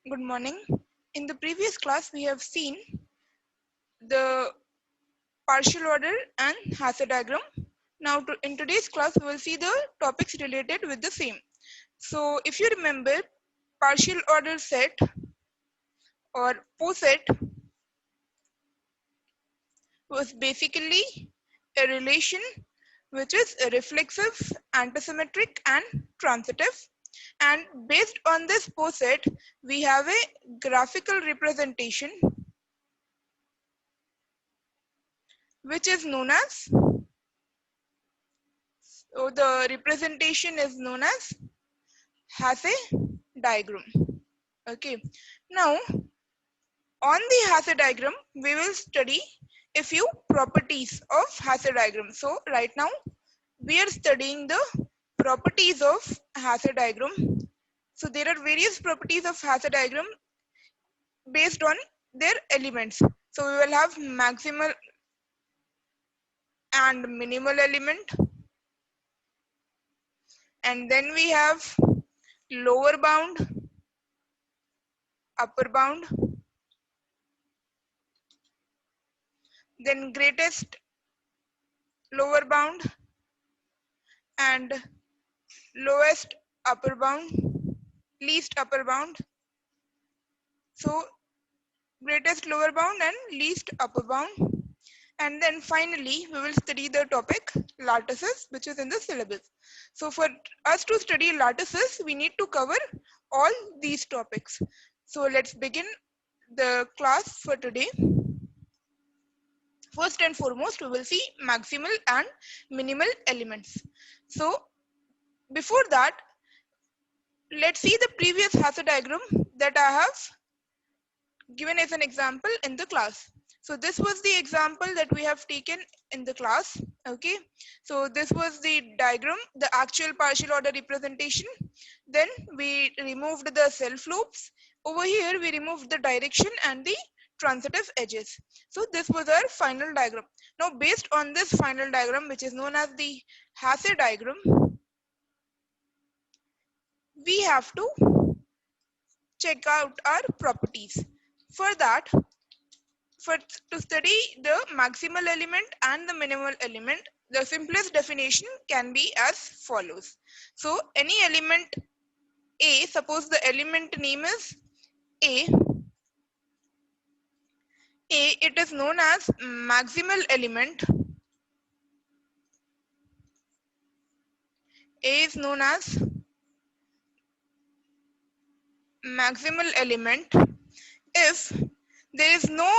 Good morning. In the previous class, we have seen the partial order and Hasse diagram. Now, in today's class, we will see the topics related with the same. So, if you remember, partial order set or poset was basically a relation which is reflexive, antisymmetric, and transitive. And based on this poset, we have a graphical representation which is known as, so the representation is known as Hasse diagram. Okay. Now, on the Hasse diagram, we will study a few properties of Hasse diagram. So, right now, we are studying the properties of Hasse diagram. So, there are various properties of Hasse diagram based on their elements. So, we will have maximal and minimal element, and then we have lower bound, upper bound, then greatest lower bound and lowest upper bound, least upper bound. So greatest lower bound and least upper bound. And then finally, we will study the topic lattices, which is in the syllabus. So for us to study lattices, we need to cover all these topics. So let's begin the class for today. First and foremost, we will see maximal and minimal elements. So before that, let's see the previous Hasse diagram that I have given as an example in the class. So this was the example that we have taken in the class. Okay, so this was the diagram, the actual partial order representation. Then we removed the self loops. Over here we removed the direction and the transitive edges. So this was our final diagram. Now based on this final diagram, which is known as the Hasse diagram, we have to check out our properties. For that, to study the maximal element and the minimal element, the simplest definition can be as follows. So any element A, suppose the element name is A, it is known as maximal element. A is known as maximal element if there is no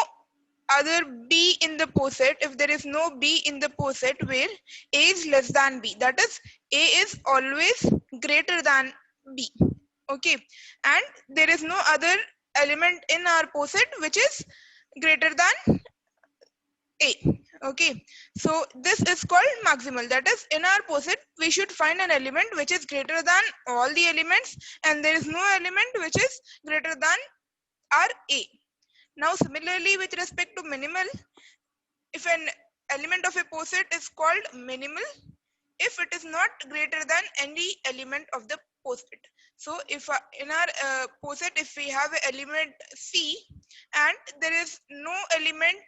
other B in the poset, if there is no B in the poset where A is less than B, that is A is always greater than B. Okay, and there is no other element in our poset which is greater than A. Okay, so this is called maximal. That is, in our poset we should find an element which is greater than all the elements, and there is no element which is greater than our A. Now similarly, with respect to minimal, if an element of a poset is called minimal if it is not greater than any element of the poset. So if in our poset, if we have an element C and there is no element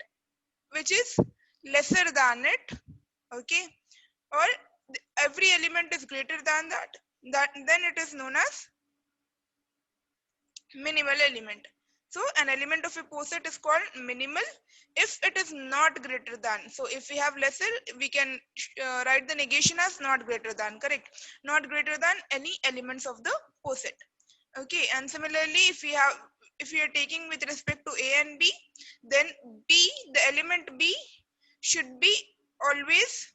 which is lesser than it, okay, or every element is greater than that then it is known as minimal element. So an element of a poset is called minimal if it is not greater than. So if we have lesser, we can write the negation as not greater than, correct? Not greater than any elements of the poset. Okay, and similarly, if we are taking with respect to A and B, then B, the element B should be always,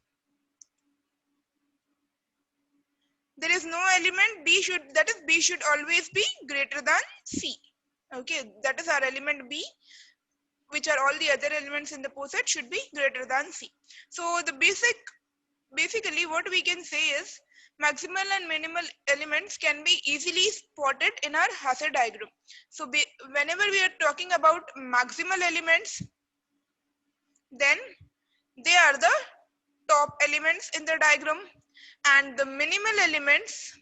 there is no element B should, that is B should always be greater than C. Okay, that is our element B, which are all the other elements in the poset should be greater than C. So the basically what we can say is maximal and minimal elements can be easily spotted in our Hasse diagram. So whenever we are talking about maximal elements, then they are the top elements in the diagram, and the minimal elements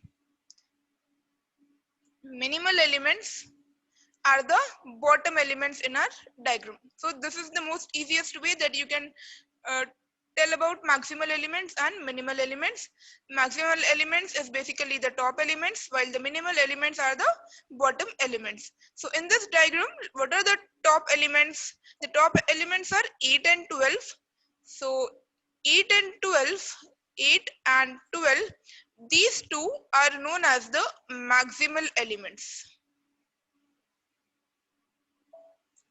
are the bottom elements in our diagram. So this is the most easiest way that you can uh, tell about maximal elements and minimal elements. Maximal elements is basically the top elements, while the minimal elements are the bottom elements. So in this diagram, what are the top elements? The top elements are 8 and 12. So 8 and 12, 8 and 12, these two are known as the maximal elements.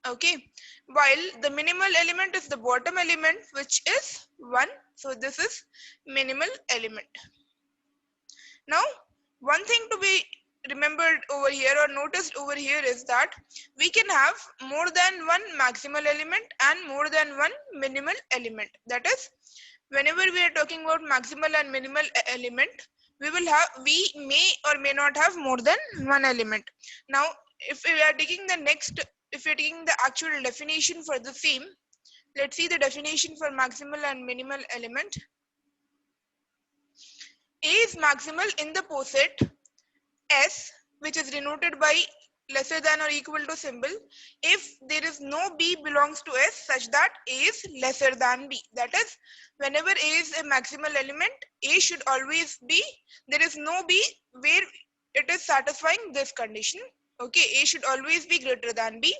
Okay, while the minimal element is the bottom element, which is 1. So this is minimal element. Now, one thing to be remembered over here or noticed over here is that we can have more than one maximal element and more than one minimal element. That is, whenever we are talking about maximal and minimal element, we may or may not have more than one element. Now, if we are taking the actual definition for the same, let's see the definition for maximal and minimal element. A is maximal in the poset S, which is denoted by lesser than or equal to symbol, if there is no B belongs to S such that A is lesser than B. That is, whenever A is a maximal element, A should always be, there is no B where it is satisfying this condition. Okay, A should always be greater than B.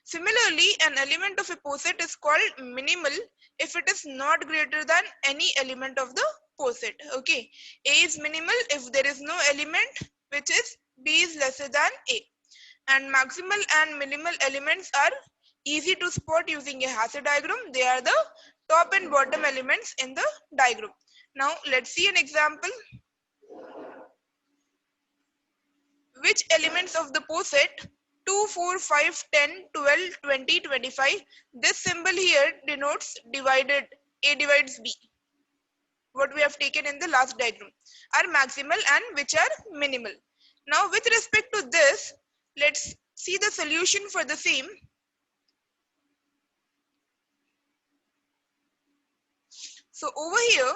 Similarly, an element of a poset is called minimal if it is not greater than any element of the poset. Okay, A is minimal if there is no element which is B is lesser than A. And maximal and minimal elements are easy to spot using a Hasse diagram. They are the top and bottom elements in the diagram. Now let's see an example. Which elements of the poset 2, 4, 5, 10, 12, 20, 25? This symbol here denotes divided, A divides B. What we have taken in the last diagram are maximal and which are minimal. Now with respect to this, let's see the solution for the same. So over here,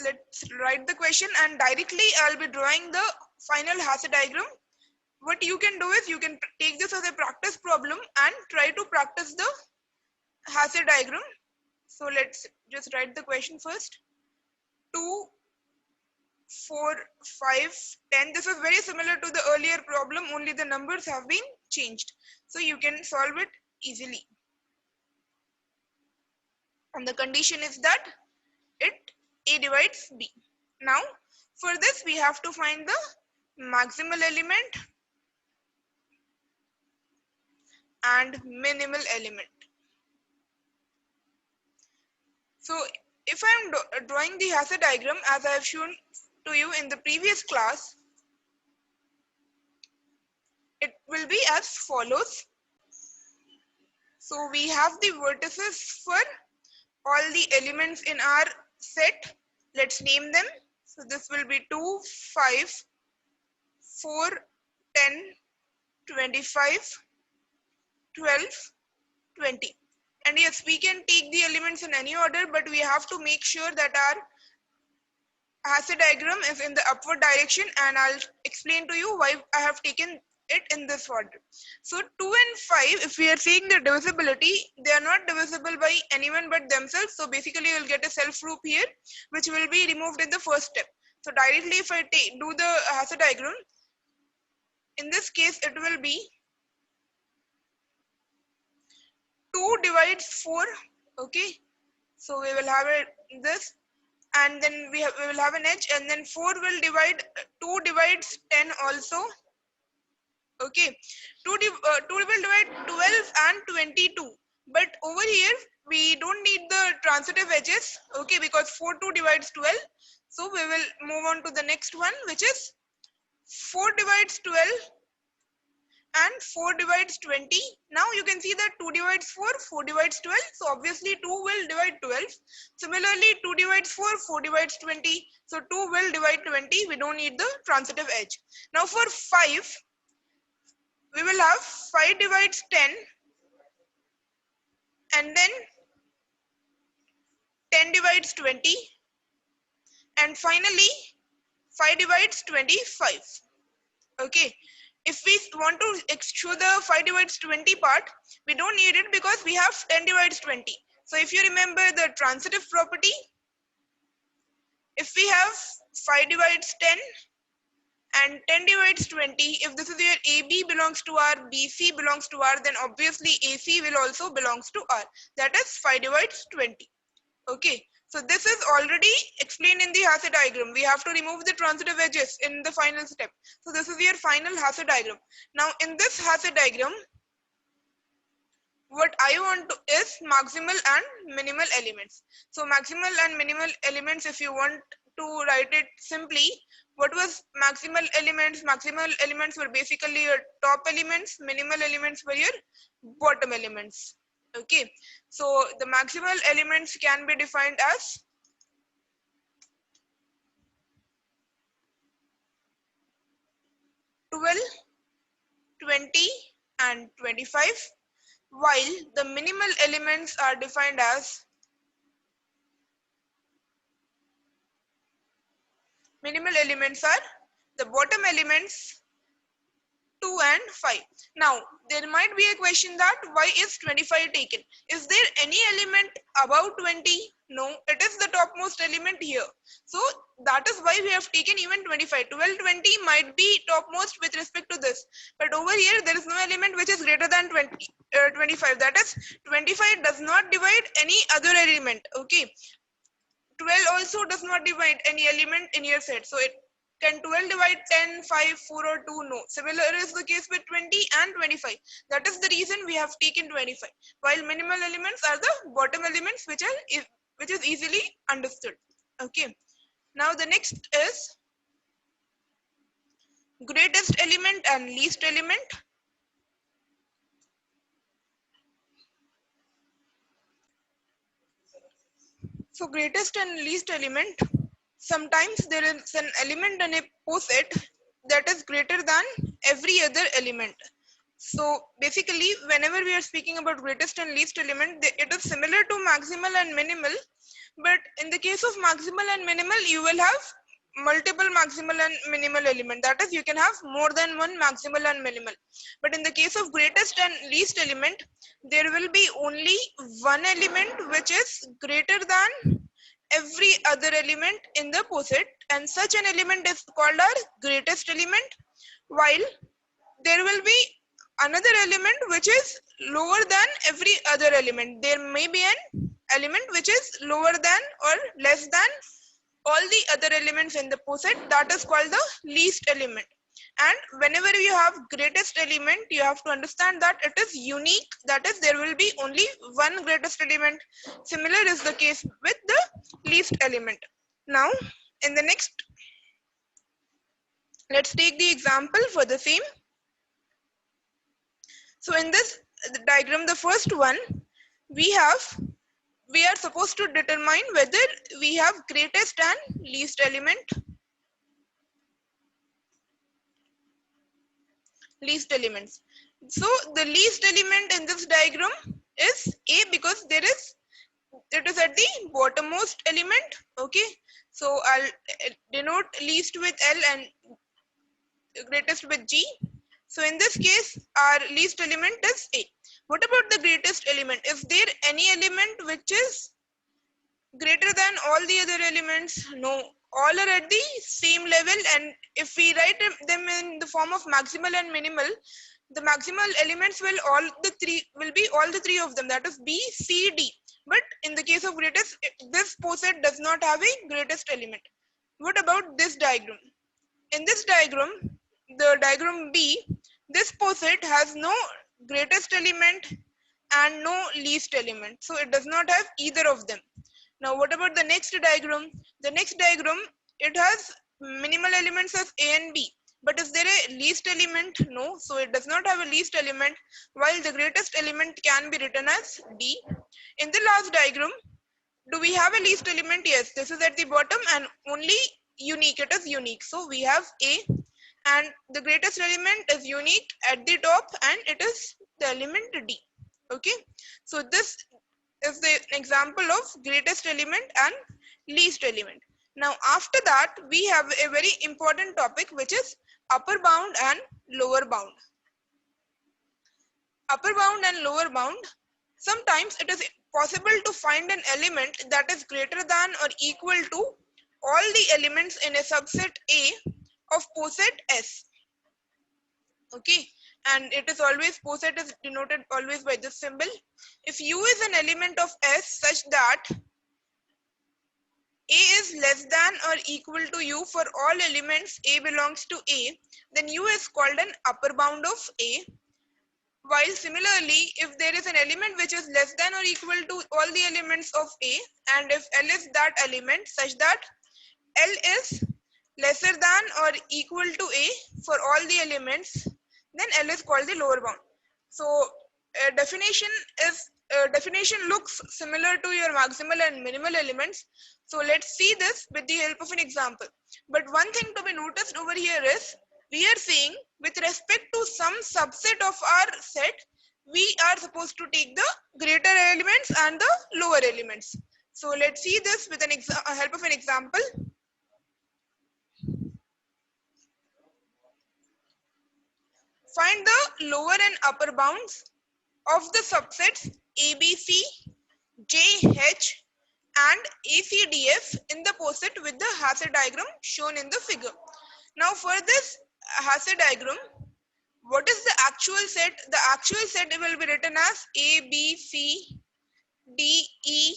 let's write the question and directly I'll be drawing the final Hasse diagram. What you can do is you can take this as a practice problem and try to practice the Hasse diagram. So let's just write the question first. 2, 4, 5, 10. This is very similar to the earlier problem, only the numbers have been changed. So you can solve it easily. And the condition is that A divides B. Now, for this we have to find the maximal element and minimal element. So, if I am drawing the Hasse diagram as I have shown to you in the previous class, it will be as follows. So, we have the vertices for all the elements in our set. Let's name them. So, this will be 2, 5, 4, 10, 25, 12, 20. And yes, we can take the elements in any order, but we have to make sure that our Hasse diagram is in the upward direction, and I'll explain to you why I have taken it in this order. So 2 and 5, if we are seeing the divisibility, they are not divisible by anyone but themselves. So basically you'll get a self group here, which will be removed in the first step. So directly if I do the Hasse diagram, in this case it will be 2 divides 4. Okay, so we will have this, and then we will have an edge, and then 4 will divide, 2 divides 10 also. Okay, 2 will divide 12 and 22, but over here we don't need the transitive edges, okay, because 2 divides 12. So we will move on to the next one, which is 4 divides 12 and 4 divides 20. Now you can see that 2 divides 4, 4 divides 12. So obviously 2 will divide 12. Similarly, 2 divides 4, 4 divides 20. So 2 will divide 20. We don't need the transitive edge. Now for 5, we will have 5 divides 10, and then 10 divides 20, and finally 5 divides 25. Okay. If we want to show the 5 divides 20 part, we don't need it because we have 10 divides 20. So if you remember the transitive property, if we have 5 divides 10 and 10 divides 20, if this is where AB belongs to R, BC belongs to R, then obviously AC will also belongs to R. That is 5 divides 20. Okay, so this is already explained in the Hasse diagram. We have to remove the transitive edges in the final step. So this is your final Hasse diagram. Now in this Hasse diagram, what I want to is maximal and minimal elements. So maximal and minimal elements, if you want to write it simply, what was maximal elements? Maximal elements were basically your top elements, minimal elements were your bottom elements. Okay, so the maximal elements can be defined as 12, 20 and 25, while the minimal elements are defined as the bottom elements 2 and 5. Now there might be a question that why is 25 taken? Is there any element above 20? No, it is the topmost element here. So that is why we have taken even 25. 12, 20 might be topmost with respect to this. But over here there is no element which is greater than 25. That is 25 does not divide any other element. Okay. 12 also does not divide any element in your set. So it can 12 divide 10, 5, 4 or 2? No. Similar is the case with 20 and 25. That is the reason we have taken 25. While minimal elements are the bottom elements which is easily understood. Okay. Now the next is greatest element and least element. So greatest and least element, sometimes there is an element in a poset that is greater than every other element. So basically, whenever we are speaking about greatest and least element, it is similar to maximal and minimal. But in the case of maximal and minimal, you will have multiple maximal and minimal element. That is, you can have more than one maximal and minimal. But in the case of greatest and least element, there will be only one element which is greater than every other element in the poset, and such an element is called our greatest element, while there will be another element which is lower than every other element. There may be an element which is lower than or less than all the other elements in the poset. That is called the least element. And whenever you have greatest element, you have to understand that it is unique. That is, there will be only one greatest element. Similar is the case with the least element. Now in the next, let's take the example for the same. So in this diagram, the first one, we are supposed to determine whether we have greatest and least element. Least elements. So the least element in this diagram is A, because it is at the bottommost element. Okay, so I'll denote least with L and greatest with G. So in this case, our least element is A. What about the greatest element? Is there any element which is greater than all the other elements? No, all are at the same level, and if we write them in the form of maximal and minimal, the maximal elements will be all the three of them, that is B, C, D. But in the case of greatest, this poset does not have a greatest element. What about this diagram? In this diagram, the diagram B, this poset has no greatest element and no least element. So it does not have either of them. Now what about the next diagram? The next diagram, it has minimal elements as A and B. But is there a least element? No. So it does not have a least element, while the greatest element can be written as D. In the last diagram, do we have a least element? Yes, this is at the bottom and only unique. It is unique. So we have A, and the greatest element is unique at the top, and it is the element D. Okay, so this is the example of greatest element and least element. Now after that, we have a very important topic, which is upper bound and lower bound. Upper bound and lower bound. Sometimes it is possible to find an element that is greater than or equal to all the elements in a subset A of poset S. Okay, and it is always, poset is denoted always by this symbol. If U is an element of S such that A is less than or equal to U for all elements A belongs to A, then U is called an upper bound of A. While similarly, if there is an element which is less than or equal to all the elements of A, and if L is that element such that L is lesser than or equal to A for all the elements, then L is called the lower bound. So definition looks similar to your maximal and minimal elements. So let's see this with the help of an example. But one thing to be noticed over here is, we are saying with respect to some subset of our set, we are supposed to take the greater elements and the lower elements. So let's see this with an help of an example. Find the lower and upper bounds of the subsets ABC, JH and ACDF in the poset with the Hasse diagram shown in the figure. Now for this Hasse diagram, what is the actual set? The actual set will be written as A, B, C, D, E,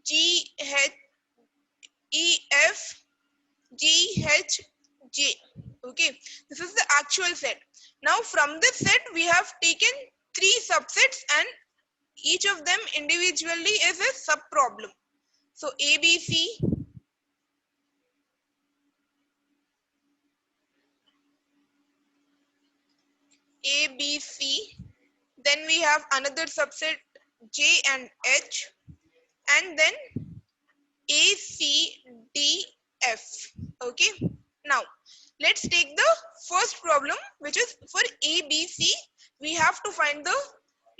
G, H, E, F, G, H, J. Okay, this is the actual set. Now from this set, we have taken 3 subsets and each of them individually is a sub-problem. So ABC, ABC, then we have another subset J and H, and then A, C, D, F. Okay, now let's take the first problem, which is for ABC. We have to find the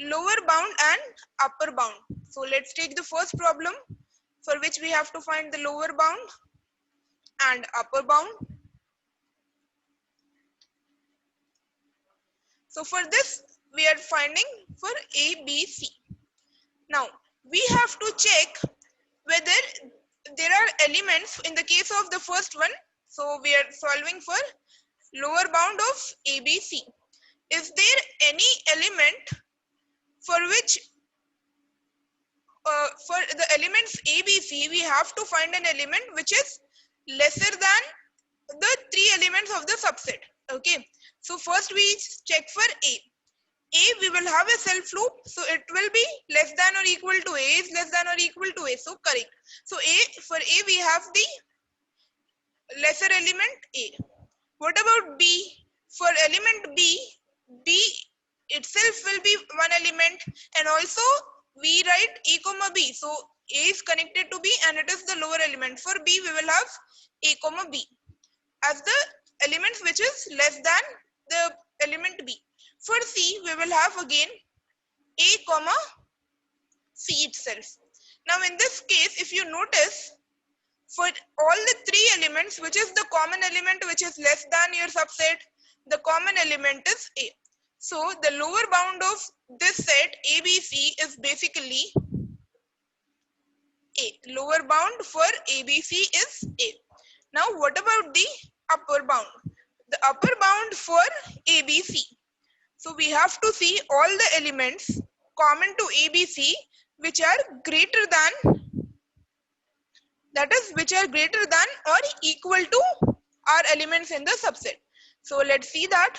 lower bound and upper bound. So let's take the first problem, for which we have to find the lower bound and upper bound. So for this, we are finding for ABC. Now we have to check whether there are elements in the case of the first one. So we are solving for lower bound of ABC. Is there any element for which for the elements ABC, we have to find an element which is lesser than the 3 elements of the subset. Okay, so first we check for A. We will have a self loop, so it will be less than or equal to A is less than or equal to A, so correct. So for A we have the lesser element A. What about B? For element B itself will be one element, and also we write A comma B. So A is connected to B and it is the lower element. For B we will have A comma B as the elements which is less than the element B. For C we will have again A comma C itself. Now in this case, if you notice, for all the 3 elements, which is the common element which is less than your subset, the common element is A. So the lower bound of this set ABC is basically A. Lower bound for ABC is A. Now what about the upper bound? The upper bound for ABC. So we have to see all the elements common to ABC which are greater than, that is, which are greater than or equal to our elements in the subset. So let's see that.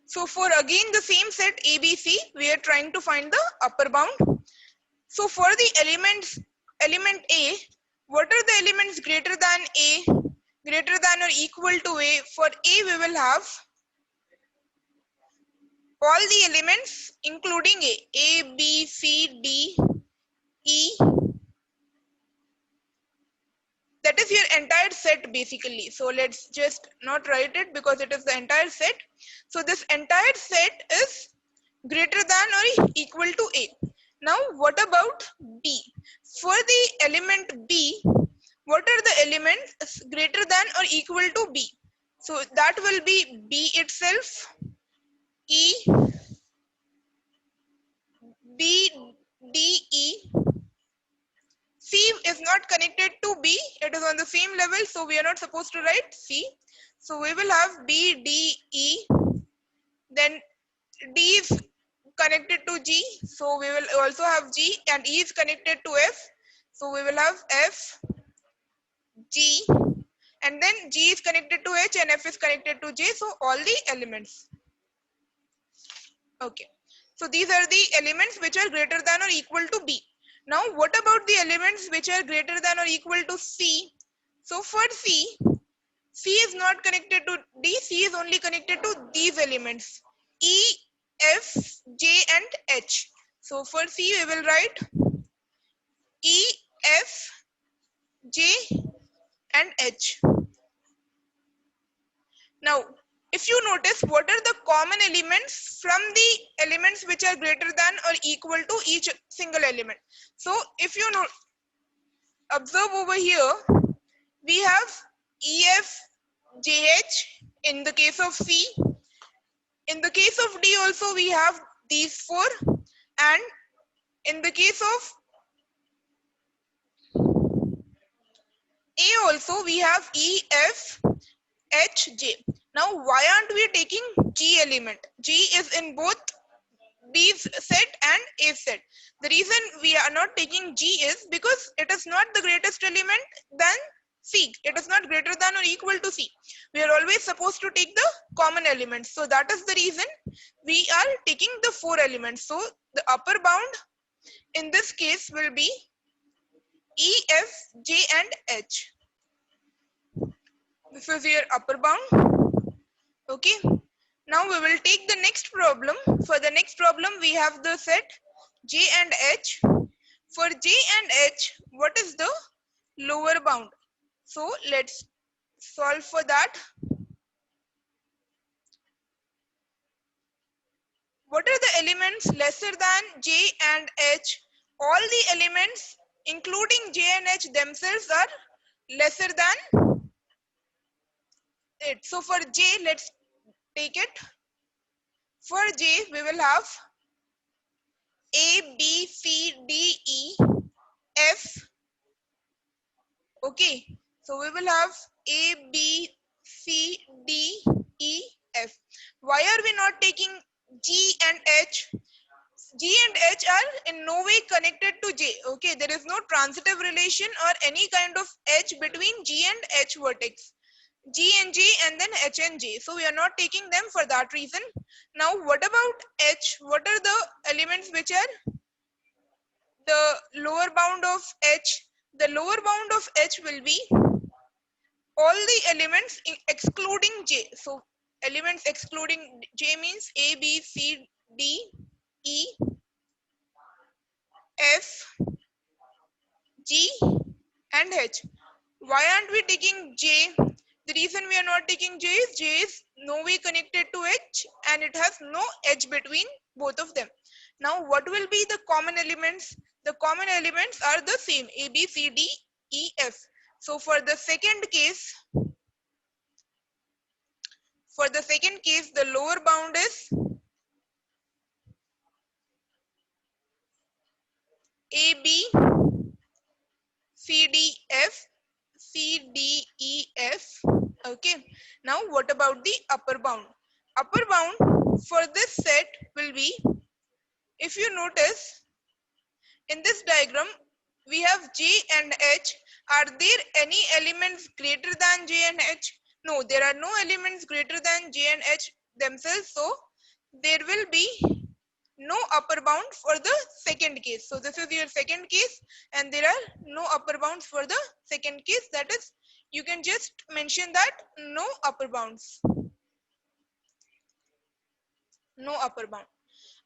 So for again the same set ABC, we are trying to find the upper bound. So for the element A, what are the elements greater than A, greater than or equal to A? For A we will have all the elements including A, B, C, D, E. That is your entire set basically. So let's just not write it because it is the entire set. So this entire set is greater than or equal to A. Now what about B? For the element B, element is greater than or equal to B. So that will be B itself, E, B, D, E. C is not connected to B, it is on the same level, so we are not supposed to write C. So we will have B, D, E, then D is connected to G, so we will also have G, and E is connected to F, so we will have F, G, and then G is connected to H and F is connected to J, so all the elements. Okay, so these are the elements which are greater than or equal to B. Now what about the elements which are greater than or equal to C? So for C, C is not connected to D, C is only connected to these elements, E, F, J and H. So for C we will write E, F, J and H. Now if you notice, what are the common elements from the elements which are greater than or equal to each single element? So if you observe over here, we have EF, JH in the case of C. In the case of D also we have these four, and in the case of A also we have E, F, H, J. Now why aren't we taking G element? G is in both B's set and A's set. The reason we are not taking G is because it is not the greatest element than C. It is not greater than or equal to C. We are always supposed to take the common elements. So that is the reason we are taking the four elements. So the upper bound in this case will be E, F, J and H. This is your upper bound. Okay. Now we will take the next problem. For the next problem, we have the set J and H. For J and H, what is the lower bound? So let's solve for that. What are the elements lesser than J and H? All the elements, including J and H themselves, are lesser than it. So for J, let's take it. For J, we will have A, B, C, D, E, F. Okay, so we will have A, B, C, D, E, F. Why are we not taking G and H? G and H are in no way connected to J. Okay, there is no transitive relation or any kind of H between G and H vertex. G and J and then H and J. So we are not taking them for that reason. Now what about H? What are the elements which are the lower bound of H? The lower bound of H will be all the elements excluding J. So elements excluding J means A, B, C, D, E, F, G and H. Why aren't we taking J? The reason we are not taking J is no way connected to H and it has no H between both of them. Now what will be the common elements? The common elements are the same, A, B, C, D, E, F. So for the second case, the lower bound is A, B, C, D, F, C, D, E, F. Okay. Now what about the upper bound? Upper bound for this set will be, if you notice, in this diagram, we have J and H. Are there any elements greater than J and H? No, there are no elements greater than J and H themselves. So there will be no upper bound for the second case. So this is your second case and there are no upper bounds for the second case. That is, you can just mention that no upper bounds. No upper bound.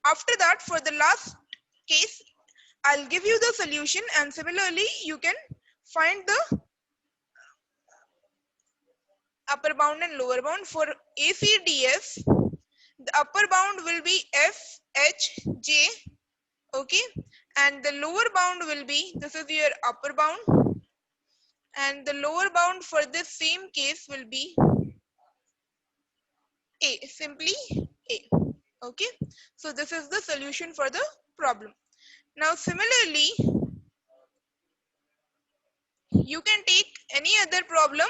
After that, for the last case, I'll give you the solution and similarly you can find the upper bound and lower bound. For ACDF, the upper bound will be FHJ, okay, and the lower bound will be, this is your upper bound and the lower bound for this same case will be A, simply A. Okay, so this is the solution for the problem. Now similarly, you can take any other problem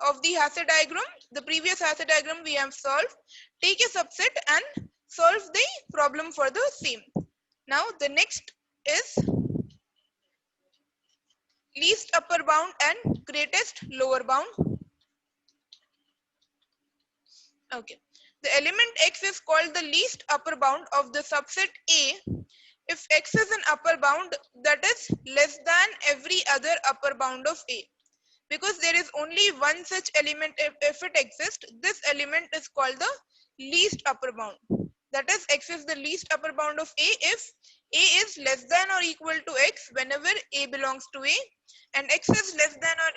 of the Hasse diagram, the previous Hasse diagram we have solved, take a subset and solve the problem for the same. Now the next is least upper bound and greatest lower bound. Okay, the element x is called the least upper bound of the subset A if x is an upper bound that is less than every other upper bound of A. Because there is only one such element, if it exists, this element is called the least upper bound. That is, x is the least upper bound of A if A is less than or equal to x whenever A belongs to A, and x is less than or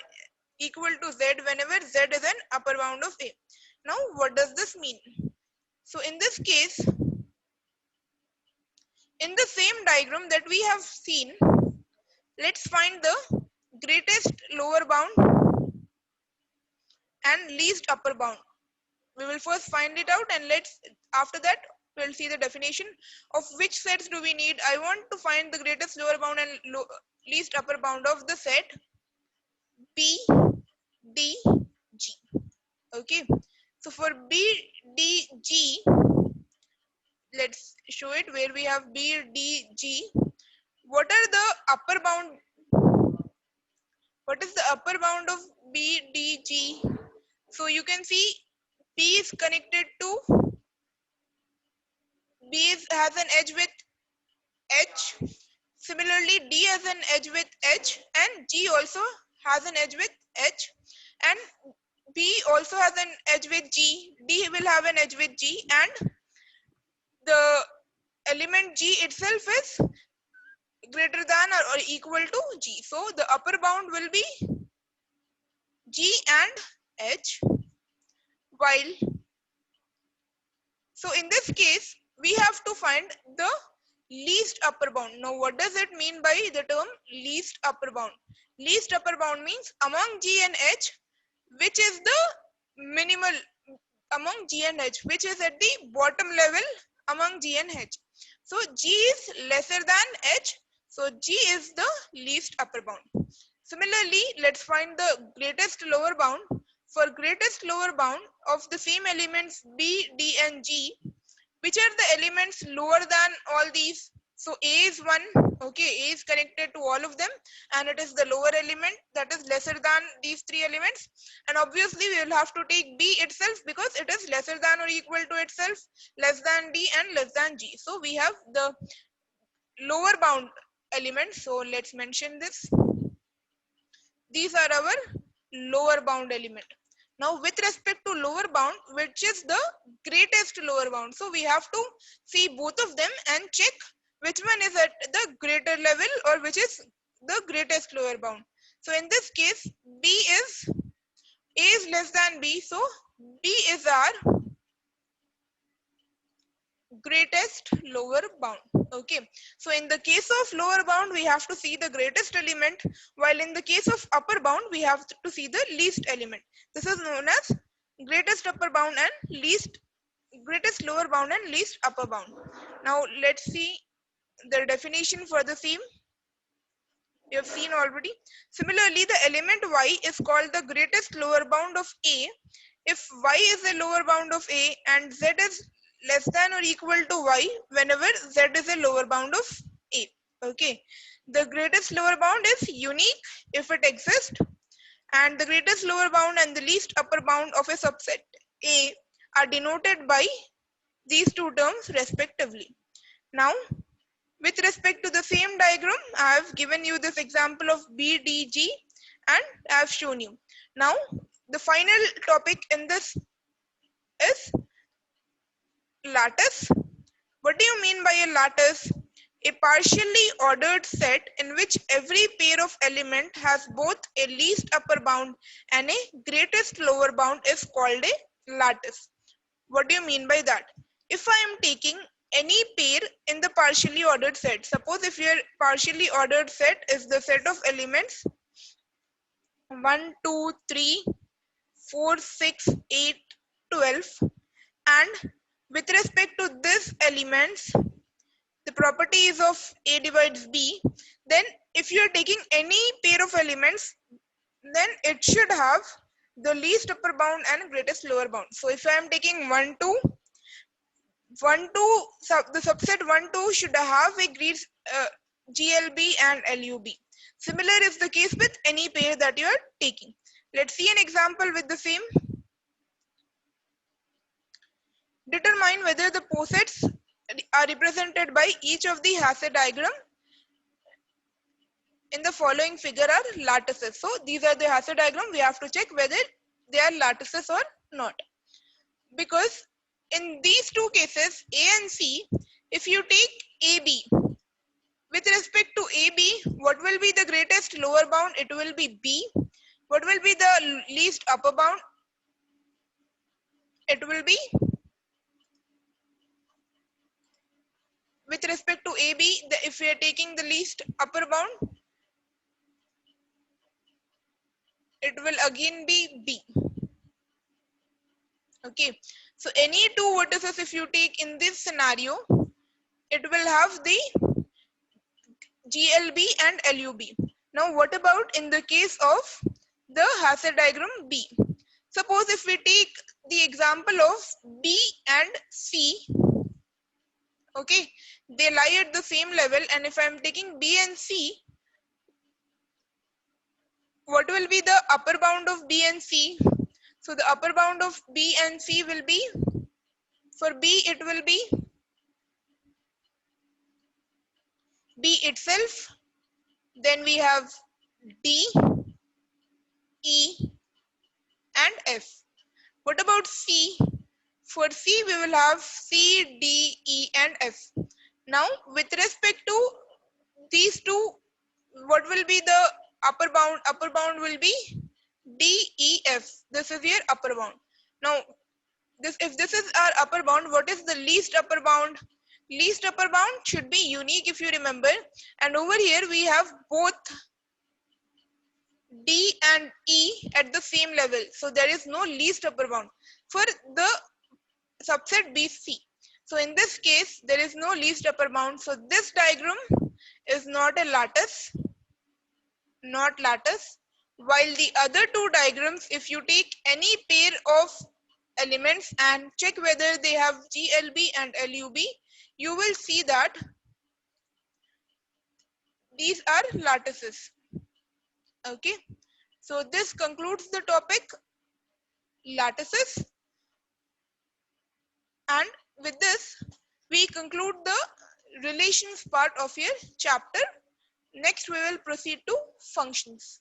equal to z whenever z is an upper bound of A. Now, what does this mean? So, in this case, in the same diagram that we have seen, let's find the greatest lower bound and least upper bound. We will first find it out, and after that we'll see the definition of which sets do we need. I want to find the greatest lower bound and least upper bound of the set B, D, G. Okay, so for B, D, G, let's show it where we have B, D, G. What are the upper bound? What is the upper bound of B, D, G? So you can see B is connected to has an edge with H. Similarly, D has an edge with H, and G also has an edge with H, and B also has an edge with G. D will have an edge with G, and the element G itself is greater than or equal to G. So the upper bound will be G and H, while so in this case we have to find the least upper bound. Now what does it mean by the term least upper bound? Least upper bound means among G and H, which is the minimal among G and H, which is at the bottom level among G and H. So G is lesser than H, so G is the least upper bound. Similarly, let's find the greatest lower bound. For greatest lower bound of the same elements B, D and G, which are the elements lower than all these? So A is one, okay, A is connected to all of them, and it is the lower element that is lesser than these three elements. And obviously we will have to take B itself because it is lesser than or equal to itself, less than D and less than G. So we have the lower bound elements. So let's mention this. These are our lower bound element. Now with respect to lower bound, which is the greatest lower bound? So we have to see both of them and check which one is at the greater level or which is the greatest lower bound. So in this case, A is less than B, so B is our greatest lower bound. Okay, so in the case of lower bound we have to see the greatest element, while in the case of upper bound we have to see the least element. This is known as greatest upper bound and greatest lower bound and least upper bound. Now let's see the definition for the same. You have seen already. Similarly, the element y is called the greatest lower bound of A if y is a lower bound of A and z is less than or equal to y whenever z is a lower bound of A. Okay, the greatest lower bound is unique if it exists, and the greatest lower bound and the least upper bound of a subset A are denoted by these two terms respectively. Now, with respect to the same diagram, I have given you this example of BDG and I have shown you. Now, the final topic in this is lattice. What do you mean by a lattice? A partially ordered set in which every pair of element has both a least upper bound and a greatest lower bound is called a lattice. What do you mean by that? If I am taking any pair in the partially ordered set, suppose if your partially ordered set is the set of elements 1, 2, 3, 4, 6, 8, 12. And with respect to these elements, the properties of A divides B, then if you are taking any pair of elements, then it should have the least upper bound and greatest lower bound. So if I am taking 1, 2, 1, 2, the subset 1, 2 should have a GLB and LUB. Similar is the case with any pair that you are taking. Let's see an example with the same. Determine whether the posets are represented by each of the Hasse diagram in the following figure are lattices. So these are the Hasse diagram. We have to check whether they are lattices or not. Because in these two cases, A and C, if you take AB, with respect to AB, what will be the greatest lower bound? It will be B. What will be the least upper bound? It will be, with respect to AB, if we are taking the least upper bound, it will again be B. Okay, so any two vertices if you take in this scenario, it will have the GLB and LUB. Now what about in the case of the Hasse diagram B? Suppose if we take the example of B and C, okay, they lie at the same level, and if I am taking B and C, what will be the upper bound of B and C? So the upper bound of B and C will be, for B it will be B itself, then we have D, E and F. What about C? For C we will have C, D, E and F. Now with respect to these two, what will be the upper bound? Upper bound will be D, E, F. This is your upper bound. Now if this is our upper bound, what is the least upper bound? Least upper bound should be unique, if you remember, and over here we have both D and E at the same level, so there is no least upper bound for the subset BC. So in this case there is no least upper bound, so this diagram is not a lattice, while the other two diagrams, if you take any pair of elements and check whether they have GLB and LUB, you will see that these are lattices. Okay, so this concludes the topic lattices, and with this we conclude the relations part of your chapter. Next we will proceed to functions.